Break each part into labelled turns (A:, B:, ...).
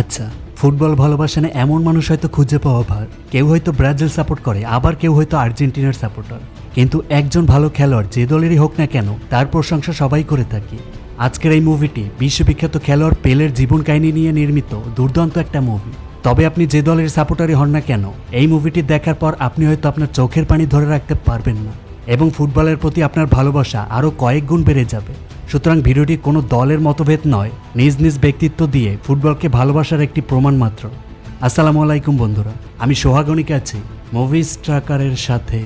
A: আচ্ছা, ফুটবল ভালোবাসে না এমন মানুষ হয়তো খুঁজে পাওয়া ভার। কেউ হয়তো ব্রাজিল সাপোর্ট করে, আবার কেউ হয়তো আর্জেন্টিনার সাপোর্টার। কিন্তু একজন ভালো খেলোয়াড় যে দলেরই হোক না কেন, তার প্রশংসা সবাই করে থাকে। আজকের এই মুভিটি বিশ্ববিখ্যাত খেলোয়াড় পেলের জীবন কাহিনী নিয়ে নির্মিত দুর্দান্ত একটা মুভি। তবে আপনি যে দলের সাপোর্টারই হন না কেন, এই মুভিটি দেখার পর আপনি হয়তো আপনার চোখের পানি ধরে রাখতে পারবেন না এবং ফুটবলের প্রতি আপনার ভালোবাসা আরও কয়েক গুণ বেড়ে যাবে। সুতরাং ভিডিওটি কোনো দলের মতভেদ নয়, নিজ নিজ ব্যক্তিত্ব দিয়ে ফুটবলকে ভালোবাসার একটি প্রমাণ মাত্র। আসসালামু আলাইকুম বন্ধুরা, আমি সোহাগনিক আছি মুভিজ ট্র্যাকারের সাথে।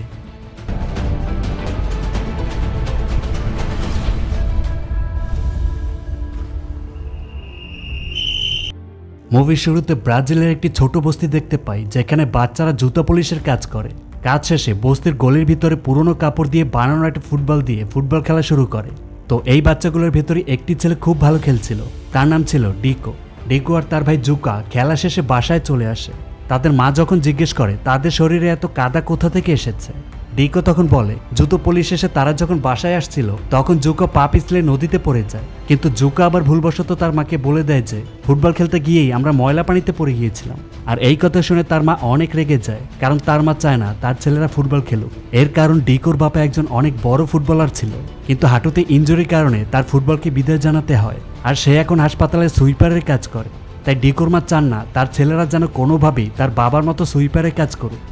A: মুভির শুরুতে ব্রাজিলের একটি ছোট বস্তি দেখতে পাই, যেখানে বাচ্চারা জুতা পলিশের কাজ করে। কাজ শেষে বস্তির গলির ভিতরে পুরনো কাপড় দিয়ে বানানো একটা ফুটবল দিয়ে ফুটবল খেলা শুরু করে। তো এই বাচ্চাগুলোর ভেতরে একটি ছেলে খুব ভালো খেলছিল, তার নাম ছিল ডিকো। ডিকো আর তার ভাই জুকা খেলা শেষে বাসায় চলে আসে। তাদের মা যখন জিজ্ঞেস করে তাদের শরীরে এত কাদা কোথা থেকে এসেছে, ডিকো তখন বলে জুতো পলিশ শেষে তারা যখন বাসায় আসছিল তখন জুকা পা পিছলে নদীতে পড়ে যায়। কিন্তু জুকা আবার ভুলবশত তার মাকে বলে দেয় যে ফুটবল খেলতে গিয়েই আমরা ময়লা পানিতে পড়ে গিয়েছিলাম। আর এই কথা শুনে তার মা অনেক রেগে যায়, কারণ তার মা চায় না তার ছেলেরা ফুটবল খেলুক। এর কারণ ডিকোর বাবা একজন অনেক বড় ফুটবলার ছিল, কিন্তু হাঁটুতে ইনজুরির কারণে তার ফুটবলকে বিদায় জানাতে হয়। আর সে এখন হাসপাতালে সুইপারের কাজ করে। তাই ডিকোর মা চান না তার ছেলেরা যেন কোনোভাবেই তার বাবার মতো সুইপারের কাজ করুক।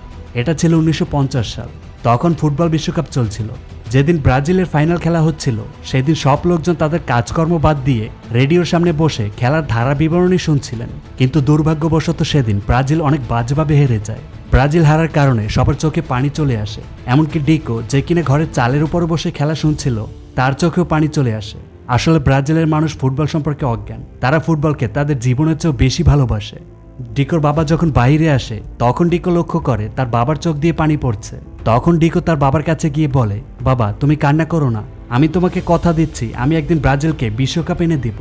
A: এটা ছিল 1950 সাল। তখন ফুটবল বিশ্বকাপ চলছিল। যেদিন ব্রাজিলের ফাইনাল খেলা হচ্ছিল সেদিন সব লোকজন তাদের কাজকর্ম বাদ দিয়ে রেডিওর সামনে বসে খেলার ধারা বিবরণী শুনছিলেন। কিন্তু দুর্ভাগ্যবশত সেদিন ব্রাজিল অনেক বাজেভাবে হেরে যায়। ব্রাজিল হারার কারণে সবার চোখে পানি চলে আসে, এমনকি ডিকো যে কিনা ঘরের চালের উপর বসে খেলা শুনছিল তার চোখেও পানি চলে আসে। আসলে ব্রাজিলের মানুষ ফুটবল সম্পর্কে অজ্ঞান, তারা ফুটবলকে তাদের জীবনের চেয়েও বেশি ভালোবাসে। ডিকোর বাবা যখন বাইরে আসে তখন ডিকো লক্ষ্য করে তার বাবার চোখ দিয়ে পানি পড়ছে। তখন ডিকো তার বাবার কাছে গিয়ে বলে, বাবা তুমি কান্না করো না, আমি তোমাকে কথা দিচ্ছি আমি একদিন ব্রাজিলকে বিশ্বকাপ এনে দিব।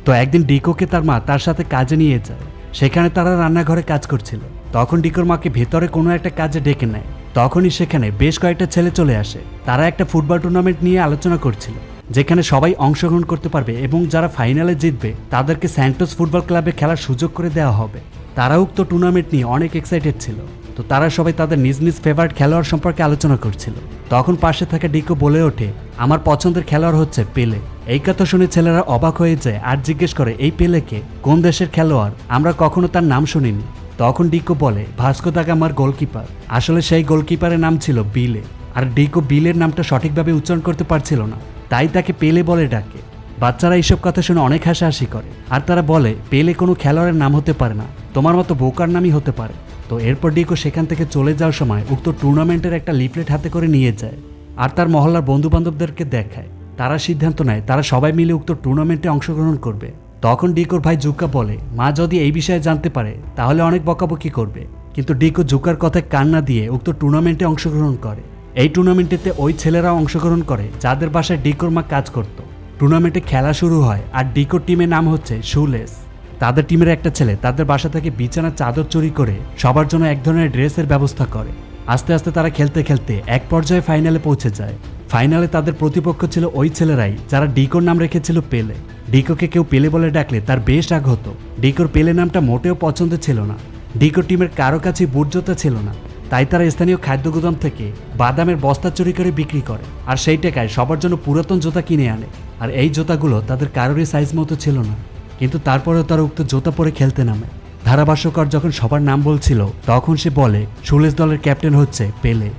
A: তো একদিন ডিকোকে তার মা তার সাথে কাজে নিয়ে যায়। সেখানে তারা রান্নাঘরে কাজ করছিল। তখন ডিকোর মাকে ভেতরে কোনো একটা কাজে ডেকে নেয়। তখনই সেখানে বেশ কয়েকটা ছেলে চলে আসে। তারা একটা ফুটবল টুর্নামেন্ট নিয়ে আলোচনা করছিল, যেখানে সবাই অংশগ্রহণ করতে পারবে এবং যারা ফাইনালে জিতবে তাদেরকে স্যান্টোস ফুটবল ক্লাবে খেলার সুযোগ করে দেওয়া হবে। তারা উক্ত টুর্নামেন্ট নিয়ে অনেক এক্সাইটেড ছিল। তো তারা সবাই তাদের নিজ নিজ ফেভারিট খেলোয়াড় সম্পর্কে আলোচনা করছিল। তখন পাশে থাকা ডিকো বলে ওঠে, আমার পছন্দের খেলোয়াড় হচ্ছে পেলে। এই কথা শুনে ছেলেরা অবাক হয়ে যায় আর জিজ্ঞেস করে এই পেলেকে, কোন দেশের খেলোয়াড়, আমরা কখনো তার নাম শুনিনি। তখন ডিকো বলে ভাস্কো দা গামার গোলকিপার। আসলে সেই গোলকিপারের নাম ছিল বিলে। আর ডিকো বিলের নামটা সঠিকভাবে উচ্চারণ করতে পারছিল না, তাই তাকে পেলে বলে ডাকে। বাচ্চারা এইসব কথা শুনে অনেক হাসাহাসি করে আর তারা বলে পেলে কোনো খেলোয়াড়ের নাম হতে পারে না, তোমার মতো বোকার নামই হতে পারে। তো এরপর ডিকো সেখান থেকে চলে যাওয়ার সময় উক্ত টুর্নামেন্টের একটা লিফলেট হাতে করে নিয়ে যায় আর তার মহল্লার বন্ধু বান্ধবদেরকে দেখায়। তারা সিদ্ধান্ত নেয় তারা সবাই মিলে উক্ত টুর্নামেন্টে অংশগ্রহণ করবে। তখন ডিকোর ভাই জুকা বলে মা যদি এই বিষয়ে জানতে পারে তাহলে অনেক বকাবকি করবে। কিন্তু ডিকো জুকার কথায় কান না দিয়ে উক্ত টুর্নামেন্টে অংশগ্রহণ করে। এই টুর্নামেন্টেতে ওই ছেলেরাও অংশগ্রহণ করে যাদের বাসায় ডিকোর মা কাজ করত। টুর্নামেন্টে খেলা শুরু হয় আর ডিকোর টিমের নাম হচ্ছে শুলেস। তাদের টিমের একটা ছেলে তাদের বাসা থেকে বিছানার চাদর চুরি করে সবার জন্য এক ধরনের ড্রেসের ব্যবস্থা করে। আস্তে আস্তে তারা খেলতে খেলতে এক পর্যায়ে ফাইনালে পৌঁছে যায়। ফাইনালে তাদের প্রতিপক্ষ ছিল ওই ছেলেরাই যারা ডিকোর নাম রেখেছিল পেলে। ডিকোকে কেউ পেলে বলে ডাকলে তার বেশ রাগ হতো। ডিকোর পেলে নামটা মোটেও পছন্দ ছিল না। ডিকোর টিমের কারো কাছেই বুট জুতা ছিল না, তাই তারা স্থানীয় খাদ্য গুদাম থেকে বাদামের বস্তা চুরি করে বিক্রি করে আর সেই টাকায় সবার জন্য পুরাতন জুতা কিনে আনে। আর এই জুতাগুলো তাদের কারোরই সাইজ মতো ছিল না, কিন্তু তারপরেও তারা উক্ত জুতা পরে খেলতে নামে। ধারাভাষ্যকার যখন সবার নাম বলছিল তখন সে বলে শুলেস দলের ক্যাপ্টেন হচ্ছে পেলে।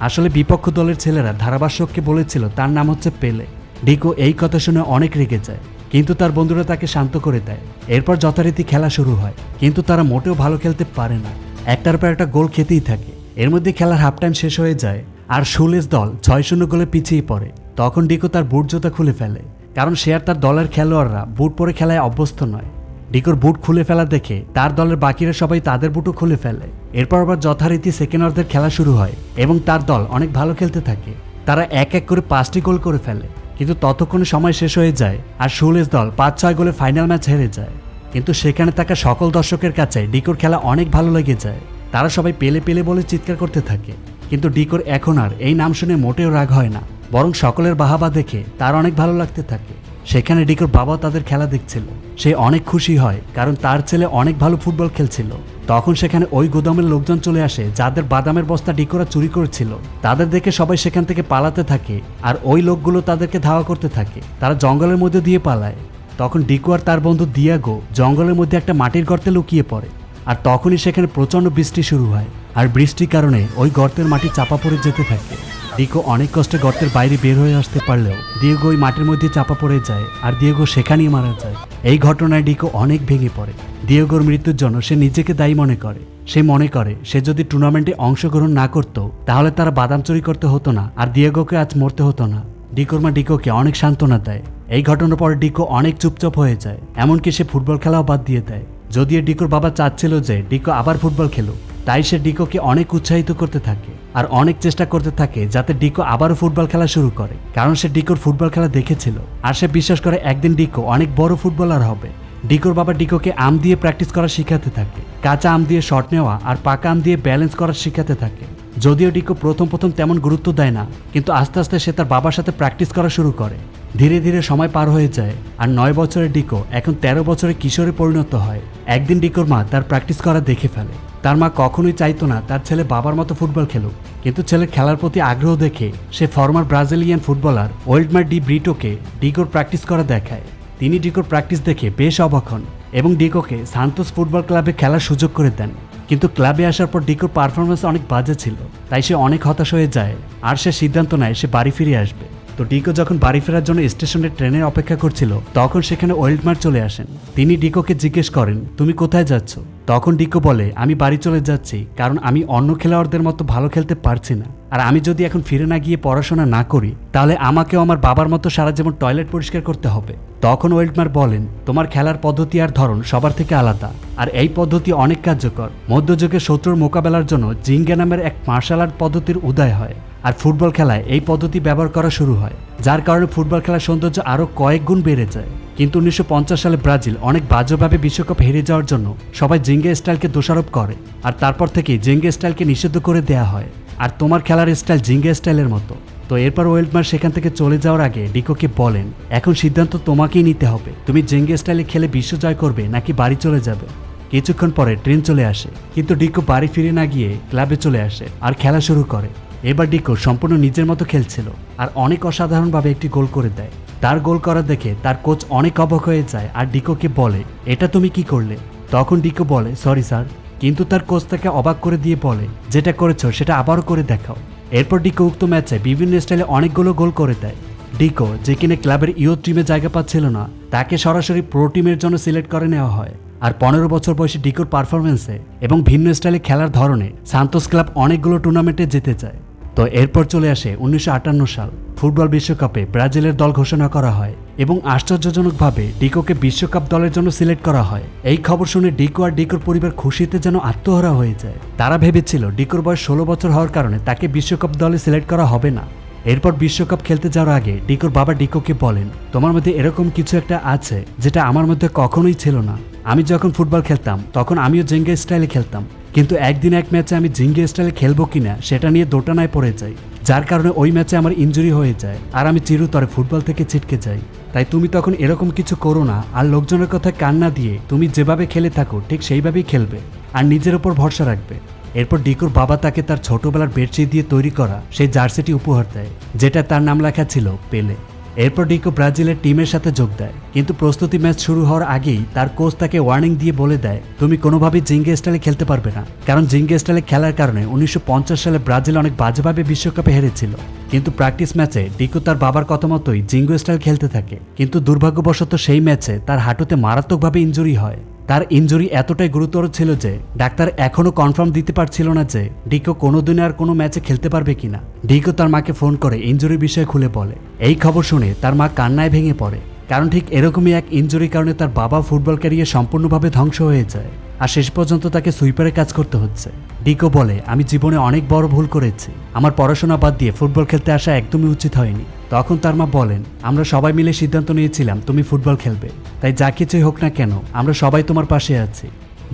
A: আসলে বিপক্ষ দলের ছেলেরা ধারাভাষ্যককে বলেছিল তার নাম হচ্ছে পেলে। ডিকো এই কথা শুনে অনেক রেগে যায়, কিন্তু তার বন্ধুরা তাকে শান্ত করে দেয়। এরপর যথারীতি খেলা শুরু হয়, কিন্তু তারা মোটেও ভালো খেলতে পারে না, একটার পর একটা গোল খেতেই থাকে। এর মধ্যে খেলার হাফ টাইম শেষ হয়ে যায় আর শুলেস দল 6-0 গোলে পিছিয়ে পড়ে। তখন ডিকো তার বুট জুতা খুলে ফেলে, কারণ সে আর তার দলের খেলোয়াড়রা বুট পরে খেলায় অভ্যস্ত নয়। ডিকোর বুট খুলে ফেলা দেখে তার দলের বাকিরা সবাই তাদের বুটও খুলে ফেলে। এরপর আবার যথারীতি সেকেন্ড অর্ধের খেলা শুরু হয় এবং তার দল অনেক ভালো খেলতে থাকে। তারা এক এক করে 5টি গোল করে ফেলে, কিন্তু ততক্ষণে সময় শেষ হয়ে যায় আর শুলেস দল 5-6 গোলে ফাইনাল ম্যাচ হেরে যায়। কিন্তু সেখানে থাকা সকল দর্শকের কাছে ডিকোর খেলা অনেক ভালো লেগে যায়। তারা সবাই পেলে পেলে বলে চিৎকার করতে থাকে। কিন্তু ডিকোর এখন আর এই নাম শুনে মোটেও রাগ হয় না, বরং সকলের বাহাবা দেখে তার অনেক ভালো লাগতে থাকে। সেখানে ডিকোর বাবাও তাদের খেলা দেখছিল। সে অনেক খুশি হয় কারণ তার ছেলে অনেক ভালো ফুটবল খেলছিল। তখন সেখানে ওই গোদামের লোকজন চলে আসে যাদের বাদামের বস্তা ডিকোরা চুরি করেছিল। তাদের দেখে সবাই সেখান থেকে পালাতে থাকে আর ওই লোকগুলো তাদেরকে ধাওয়া করতে থাকে। তারা জঙ্গলের মধ্যে দিয়ে পালায়। তখন ডিকো আর তার বন্ধু দিয়াগো জঙ্গলের মধ্যে একটা মাটির গর্তে লুকিয়ে পড়ে। আর তখনই সেখানে প্রচণ্ড বৃষ্টি শুরু হয় আর বৃষ্টির কারণে ওই গর্তের মাটি চাপা পড়ে যেতে থাকে। ডিকো অনেক কষ্টে গর্তের বাইরে বের হয়ে আসতে পারলেও দিয়েগো ওই মাটির মধ্যে চাপা পড়ে যায় আর দিয়েগো সেখানেই মারা যায়। এই ঘটনায় ডিকো অনেক ভেঙে পড়ে। দিয়েগোর মৃত্যুর জন্য সে নিজেকে দায়ী মনে করে। সে মনে করে সে যদি টুর্নামেন্টে অংশগ্রহণ না করত তাহলে তারা বাদাম চুরি করতে হতো না আর দিয়েগোকে আজ মরতে হতো না। ডিকোর মা ডিকোকে অনেক সান্ত্বনা দেয়। এই ঘটনার পরে ডিকো অনেক চুপচাপ হয়ে যায়, এমনকি সে ফুটবল খেলাও বাদ দিয়ে দেয়। যদিও ডিকোর বাবা চাচ্ছিল যে ডিকো আবার ফুটবল খেলুক, তাই সে ডিকোকে অনেক উৎসাহিত করতে থাকে আর অনেক চেষ্টা করতে থাকে যাতে ডিকো আবারও ফুটবল খেলা শুরু করে, কারণ সে ডিকোর ফুটবল খেলা দেখেছিল আর সে বিশ্বাস করে একদিন ডিকো অনেক বড় ফুটবলার হবে। ডিকোর বাবা ডিকোকে আম দিয়ে প্র্যাকটিস করা শিখাতে থাকে, কাঁচা আম দিয়ে শট নেওয়া আর পাকা আম দিয়ে ব্যালেন্স করা শিখাতে থাকে। যদিও ডিকো প্রথম তেমন গুরুত্ব দেয় না, কিন্তু আস্তে আস্তে সে তার বাবার সাথে প্র্যাকটিস করা শুরু করে। ধীরে ধীরে সময় পার হয়ে যায় আর 9 বছরের ডিকো এখন 13 বছরের কিশোরে পরিণত হয়। একদিন ডিকোর মা তার প্র্যাকটিস করা দেখে ফেলে। তার মা কখনোই চাইতো না তার ছেলে বাবার মতো ফুটবল খেলুক, কিন্তু ছেলের খেলার প্রতি আগ্রহ দেখে সে former Brazilian footballer Waldemar de ব্রিটোকে ডিকোর প্র্যাকটিস করা দেখায়। তিনি ডিকোর প্র্যাকটিস দেখে বেশ অবাক হন এবং ডিকোকে সান্তোস ফুটবল ক্লাবে খেলার সুযোগ করে দেন। কিন্তু ক্লাবে আসার পর ডিকোর পারফরমেন্স অনেক বাজে ছিল, তাই সে অনেক হতাশ হয়ে যায় আর সে সিদ্ধান্ত নেয় সে বাড়ি ফিরে আসবে। তো ডিকো যখন বাড়ি ফেরার জন্য স্টেশনে ট্রেনের অপেক্ষা করছিল তখন সেখানে ওয়েল্ডমার চলে আসেন। তিনি ডিকোকে জিজ্ঞেস করেন, তুমি কোথায় যাচ্ছ? তখন ডিকো বলে, আমি বাড়ি চলে যাচ্ছি কারণ আমি অন্য খেলোয়াড়দের মতো ভালো খেলতে পারছি না, আর আমি যদি এখন ফিরে না গিয়ে পড়াশোনা না করি তাহলে আমাকেও আমার বাবার মতো সারা জীবন টয়লেট পরিষ্কার করতে হবে। তখন ওয়েল্ডমার বলেন, তোমার খেলার পদ্ধতি আর ধরন সবার থেকে আলাদা আর এই পদ্ধতি অনেক কার্যকর। মধ্যযুগে শত্রুর মোকাবেলার জন্য জিঙ্গা নামের এক মার্শাল আর্ট পদ্ধতির উদয় হয় আর ফুটবল খেলায় এই পদ্ধতি ব্যবহার করা শুরু হয়, যার কারণে ফুটবল খেলার সৌন্দর্য আরও কয়েক গুণ বেড়ে যায়। কিন্তু 1950 সালে ব্রাজিল অনেক বাজেভাবে বিশ্বকাপ হেরে যাওয়ার জন্য সবাই জিঙ্গে স্টাইলকে দোষারোপ করে আর তারপর থেকে জিঙ্গে স্টাইলকে নিষিদ্ধ করে দেয়া হয়। আর তোমার খেলার স্টাইল জিঙ্গে স্টাইলের মতো। তো এরপর ওয়েল্ডমার সেখান থেকে চলে যাওয়ার আগে ডিকোকে বলেন, এখন সিদ্ধান্ত তোমাকেই নিতে হবে, তুমি জিঙ্গে স্টাইলে খেলে বিশ্ব জয় করবে নাকি বাড়ি চলে যাবে। কিছুক্ষণ পরে ট্রেন চলে আসে, কিন্তু ডিকো বাড়ি ফিরে না গিয়ে ক্লাবে চলে আসে আর খেলা শুরু করে। এবার ডিকো সম্পূর্ণ নিজের মতো খেলছিল আর অনেক অসাধারণভাবে একটি গোল করে দেয়। তার গোল করা দেখে তার কোচ অনেক অবাক হয়ে যায় আর ডিকোকে বলে, এটা তুমি কি করলে? তখন ডিকো বলে, সরি স্যার, কিন্তু তার কোচ তাকে অবাক করে দিয়ে বলে, যেটা করেছো সেটা আবারও করে দেখাও। এরপর ডিকো উক্ত ম্যাচে বিভিন্ন স্টাইলে অনেকগুলো গোল করে দেয়। ডিকো, যে কিনা ক্লাবের ইয়ুথ টিমে জায়গা পাচ্ছিল না, তাকে সরাসরি প্রো টিমের জন্য সিলেক্ট করে নেওয়া হয়। আর 15 বছর বয়সে ডিকোর পারফরমেন্সে এবং ভিন্ন স্টাইলে খেলার ধরনে সান্তোস ক্লাব অনেকগুলো টুর্নামেন্টে জিতে যায়। তো এরপর চলে আসে 1958 সাল। ফুটবল বিশ্বকাপে ব্রাজিলের দল ঘোষণা করা হয় এবং আশ্চর্যজনকভাবে ডিকোকে বিশ্বকাপ দলের জন্য সিলেক্ট করা হয়। এই খবর শুনে ডিকো আর ডিকোর পরিবার খুশিতে যেন আত্মহারা হয়ে যায়। তারা ভেবেছিল ডিকোর বয়স 16 বছর হওয়ার কারণে তাকে বিশ্বকাপ দলে সিলেক্ট করা হবে না। এরপর বিশ্বকাপ খেলতে যাওয়ার আগে ডিকোর বাবা ডিকোকে বলেন, তোমার মধ্যে এরকম কিছু একটা আছে যেটা আমার মধ্যে কখনোই ছিল না। আমি যখন ফুটবল খেলতাম তখন আমিও জিঙ্গে স্টাইলে খেলতাম, কিন্তু একদিন এক ম্যাচে আমি জিঙ্গে স্টাইলে খেলবো কিনা সেটা নিয়ে দোটানায় পড়ে যাই, যার কারণে ওই ম্যাচে আমার ইনজুরি হয়ে যায় আর আমি চিরতরে ফুটবল থেকে ছিটকে যাই। তাই তুমি তখন এরকম কিছু করো না আর লোকজনের কথা কান না দিয়ে তুমি যেভাবে খেলে থাকো ঠিক সেইভাবেই খেলবে আর নিজের ওপর ভরসা রাখবে। এরপর ডিকোর বাবা তাকে তার ছোটবেলার বেডশিট দিয়ে তৈরি করা সেই জার্সিটি উপহার দেয়, যেটা তার নাম লেখা ছিল পেলে। এরপর ডিকো ব্রাজিলের টিমের সাথে যোগ দেয়, কিন্তু প্রস্তুতি ম্যাচ শুরু হওয়ার আগেই তার কোচ তাকে ওয়ার্নিং দিয়ে বলে দেয়, তুমি কোনোভাবেই জিঙ্গে স্টাইলে খেলতে পারবে না, কারণ জিঙ্গে স্টাইলে খেলার কারণে 1950 সালে ব্রাজিল অনেক বাজেভাবে বিশ্বকাপে হেরেছিল। কিন্তু প্র্যাকটিস ম্যাচে ডিকো তার বাবার কথা মতোই জিঙ্গো স্টাইল খেলতে থাকে, কিন্তু দুর্ভাগ্যবশত সেই ম্যাচে তার হাঁটুতে মারাত্মকভাবে ইনজুরি হয়। তার ইনজুরি এতটাই গুরুতর ছিল যে ডাক্তার এখনো কনফার্ম দিতে পারছিল না যে ডিকো কোনোদিন আর কোনো ম্যাচে খেলতে পারবে কিনা। ডিকো তার মাকে ফোন করে ইনজুরির বিষয়ে খুলে বলে। এই খবর শুনে তার মা কান্নায় ভেঙে পড়ে, কারণ ঠিক এরকমই এক ইনজুরির কারণে তার বাবা ফুটবল ক্যারিয়ার সম্পূর্ণভাবে ধ্বংস হয়ে যায় আর শেষ পর্যন্ত তাকে সুইপারে কাজ করতে হচ্ছে। ডিকো বলে, আমি জীবনে অনেক বড় ভুল করেছি, আমার পড়াশোনা বাদ দিয়ে ফুটবল খেলতে আসা একদমই উচিত হয়নি। তখন তার মা বলেন, আমরা সবাই মিলে সিদ্ধান্ত নিয়েছিলাম তুমি ফুটবল খেলবে, তাই যা কিছুই হোক না কেন আমরা সবাই তোমার পাশে আছি।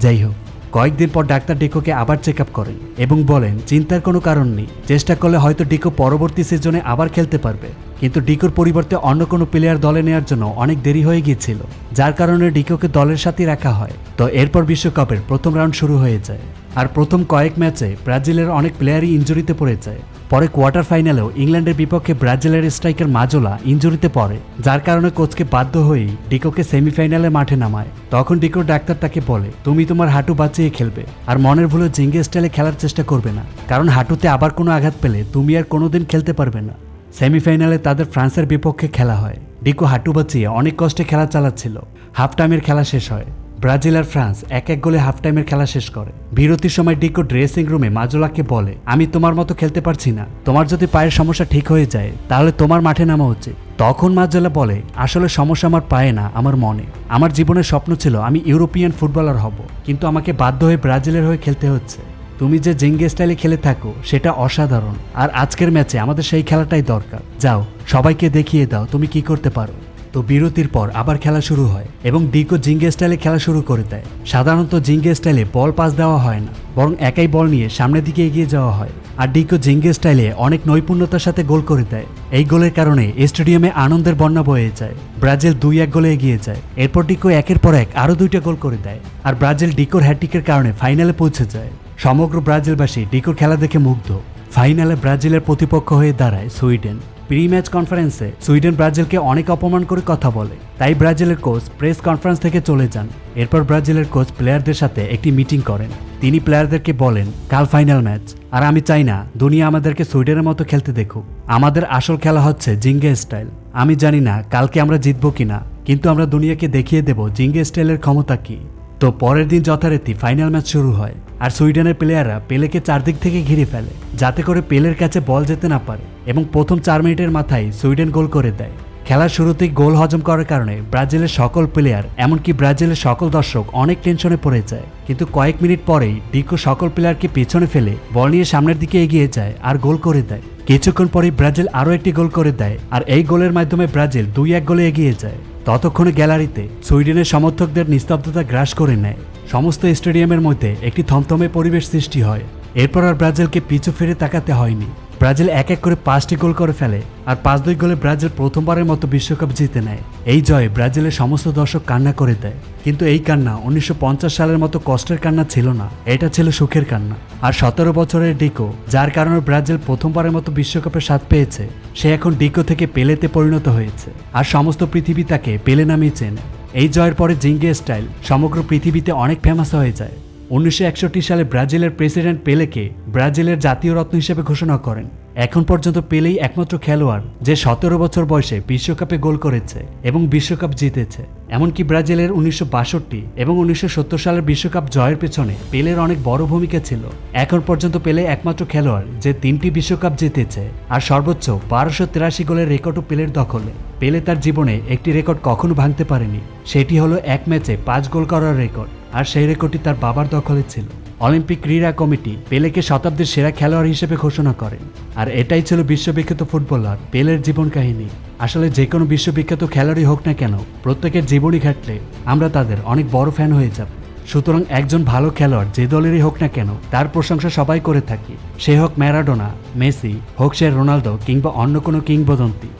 A: যাই হোক, কয়েকদিন পর ডাক্তার ডিকোকে আবার চেক আপ করেন এবং বলেন, চিন্তার কোনো কারণ নেই, চেষ্টা করলে হয়তো ডিকো পরবর্তী সিজনে আবার খেলতে পারবে। কিন্তু ডিকোর পরিবর্তে অন্য কোনো প্লেয়ার দলে নেওয়ার জন্য অনেক দেরি হয়ে গিয়েছিল, যার কারণে ডিকোকে দলের সাথে রাখা হয়। তো এরপর বিশ্বকাপের প্রথম রাউন্ড শুরু হয়ে যায়, আর প্রথম কয়েক ম্যাচে ব্রাজিলের অনেক প্লেয়ারই ইনজুরিতে পড়ে যায়। পরে কোয়ার্টার ফাইনালেও ইংল্যান্ডের বিপক্ষে ব্রাজিলের স্ট্রাইকার মাজোলা ইনজুরিতে পড়ে, যার কারণে কোচকে বাধ্য হয়েই ডিকোকে সেমিফাইনালে মাঠে নামায়। তখন ডিকোর ডাক্তার তাকে বলে, তুমি তোমার হাঁটু বাঁচিয়ে খেলবে, আর মনের ভুলে জিঙ্গে স্টাইলে খেলার চেষ্টা করবে না, কারণ হাঁটুতে আবার কোনো আঘাত পেলে তুমি আর কোনোদিন খেলতে পারবে না। সেমিফাইনালে তাদের ফ্রান্সের বিপক্ষে খেলা হয়। ডিকো হাঁটু বাঁচিয়ে অনেক কষ্টে খেলা চালাচ্ছিল। হাফ টাইমের খেলা শেষ হয়, ব্রাজিল আর ফ্রান্স 1-1 গোলে হাফ টাইমের খেলা শেষ করে। বিরতির সময় ডিকো ড্রেসিং রুমে মাজোলাকে বলে, আমি তোমার মতো খেলতে পারছি না, তোমার যদি পায়ের সমস্যা ঠিক হয়ে যায় তাহলে তোমার মাঠে নামা উচিত। তখন মাজোলা বলে, আসলে সমস্যা আমার পায়ে না, আমার মনে। আমার জীবনের স্বপ্ন ছিল আমি ইউরোপিয়ান ফুটবলার হব, কিন্তু আমাকে বাধ্য হয়ে ব্রাজিলের হয়ে খেলতে হচ্ছে। তুমি যে জিঙ্গে স্টাইলে খেলে থাকো সেটা অসাধারণ, আর আজকের ম্যাচে আমাদের সেই খেলাটাই দরকার। যাও, সবাইকে দেখিয়ে দাও তুমি কি করতে পারো। তো বিরতির পর আবার খেলা শুরু হয় এবং ডিকো জিঙ্গে স্টাইলে খেলা শুরু করে দেয়। সাধারণত জিঙ্গে স্টাইলে বল পাস দেওয়া হয় না, বরং একাই বল নিয়ে সামনের দিকে এগিয়ে যাওয়া হয়। আর ডিকো জিঙ্গে স্টাইলে অনেক নৈপুণ্যতার সাথে গোল করে দেয়। এই গোলের কারণে স্টেডিয়ামে আনন্দের বন্যা বয়ে যায়। ব্রাজিল 2-1 গোলে এগিয়ে যায়। এরপর ডিকো একের পর এক আরও 2টা গোল করে দেয়, আর ব্রাজিল ডিকোর হ্যাটট্রিকের কারণে ফাইনালে পৌঁছে যায়। সমগ্র ব্রাজিলবাসী ডিকোর খেলা দেখে মুগ্ধ। ফাইনালে ব্রাজিলের প্রতিপক্ষ হয়ে দাঁড়ায় সুইডেন। প্রি ম্যাচ কনফারেন্সে সুইডেন ব্রাজিলকে অনেক অপমান করে কথা বলে, তাই ব্রাজিলের কোচ প্রেস কনফারেন্স থেকে চলে যান। এরপর ব্রাজিলের কোচ প্লেয়ারদের সাথে একটি মিটিং করেন। তিনি প্লেয়ারদেরকে বলেন, কাল ফাইনাল ম্যাচ, আর আমি চাই না দুনিয়া আমাদেরকে সুইডেনের মতো খেলতে দেখুক। আমাদের আসল খেলা হচ্ছে জিঙ্গে স্টাইল। আমি জানি না কালকে আমরা জিতবো কিনা, কিন্তু আমরা দুনিয়াকে দেখিয়ে দেব জিঙ্গে স্টাইলের ক্ষমতা কি। তো পরের দিন যথারীতি ফাইনাল ম্যাচ শুরু হয়, আর সুইডেনের প্লেয়াররা পেলেকে চারদিক থেকে ঘিরে ফেলে, যাতে করে পেলের কাছে বল যেতে না পারে, এবং প্রথম 4 মিনিটের মাথায় সুইডেন গোল করে দেয়। খেলার শুরুতেই গোল হজম করার কারণে ব্রাজিলের সকল প্লেয়ার, এমনকি ব্রাজিলের সকল দর্শক অনেক টেনশনে পড়ে যায়। কিন্তু কয়েক মিনিট পরেই ডিকো সকল প্লেয়ারকে পেছনে ফেলে বল নিয়ে সামনের দিকে এগিয়ে যায় আর গোল করে দেয়। কিছুক্ষণ পরেই ব্রাজিল আরও একটি গোল করে দেয়, আর এই গোলের মাধ্যমে ব্রাজিল 2-1 গোলে এগিয়ে যায়। ততক্ষণে গ্যালারিতে সুইডেনের সমর্থকদের নিস্তব্ধতা গ্রাস করে নেয়। সমস্ত স্টেডিয়ামের মধ্যে একটি থমথমে পরিবেশ সৃষ্টি হয়। এরপর আর ব্রাজিলকে পিছু ফিরে তাকাতে হয়নি। ব্রাজিল 1-1 করে 5টি গোল করে ফেলে, আর 5-2 গোলে ব্রাজিল প্রথমবারের মতো বিশ্বকাপ জিতে নেয়। এই জয়ে ব্রাজিলের সমস্ত দর্শক কান্না করে দেয়। কিন্তু এই কান্না 1950 সালের মতো কষ্টের কান্না ছিল না, এটা ছিল সুখের কান্না। আর 17 বছরের ডিকো, যার কারণে ব্রাজিল প্রথমবারের মতো বিশ্বকাপের স্বাদ পেয়েছে, সে এখন ডিকো থেকে পেলেতে পরিণত হয়েছে, আর সমস্ত পৃথিবী তাকে পেলে নামেই চেনে। এই জয়ের পরে জিঙ্গে স্টাইল সমগ্র পৃথিবীতে অনেক ফেমাস হয়ে যায়। 1961 সালে ব্রাজিলের প্রেসিডেন্ট পেলেকে ব্রাজিলের জাতীয় রত্ন হিসেবে ঘোষণা করেন। এখন পর্যন্ত পেলেই একমাত্র খেলোয়াড় যে 17 বছর বয়সে বিশ্বকাপে গোল করেছে এবং বিশ্বকাপ জিতেছে। এমনকি ব্রাজিলের 1962 এবং 1970 সালের বিশ্বকাপ জয়ের পেছনে পেলের অনেক বড় ভূমিকা ছিল। এখন পর্যন্ত পেলে একমাত্র খেলোয়াড় যে 3টি বিশ্বকাপ জিতেছে, আর সর্বোচ্চ 1283 গোলের রেকর্ডও পেলের দখলে। পেলে তার জীবনে একটি রেকর্ড কখনো ভাঙতে পারেনি, সেটি হলো এক ম্যাচে 5 গোল করার রেকর্ড, আর সেই রেকর্ডটি তার বাবার দখলে ছিল। অলিম্পিক ক্রীড়া কমিটি পেলেকে শতাব্দীর সেরা খেলোয়াড় হিসেবে ঘোষণা করেন। আর এটাই ছিল বিশ্ববিখ্যাত ফুটবলার পেলের জীবন কাহিনী। আসলে যে কোনো বিশ্ববিখ্যাত খেলোয়াড়ই হোক না কেন, প্রত্যেকের জীবনী ঘাটলে আমরা তাদের অনেক বড় ফ্যান হয়ে যাব। সুতরাং একজন ভালো খেলোয়াড় যে দলেরই হোক না কেন, তার প্রশংসা সবাই করে থাকি, সে হোক ম্যারাডোনা, মেসি, হোক সে রোনালদো কিংবা অন্য কোনো কিংবদন্তি।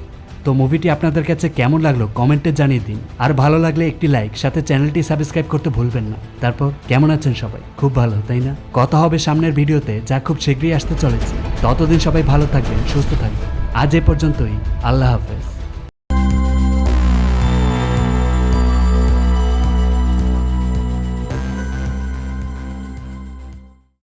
A: তো মুভিটি আপনাদের কাছে কেমন লাগলো কমেন্টে জানিয়ে দিন, আর ভালো লাগলে একটি লাইক, সাথে চ্যানেলটি সাবস্ক্রাইব করতে ভুলবেন না। তারপর কেমন আছেন সবাই? খুব ভালো, তাই না? কথা হবে সামনের ভিডিওতে, যা খুব শীঘ্রই আসতে চলেছে। ততদিন সবাই ভালো থাকবেন, সুস্থ থাকবেন। আজ এ পর্যন্তই, আল্লাহ হাফেজ।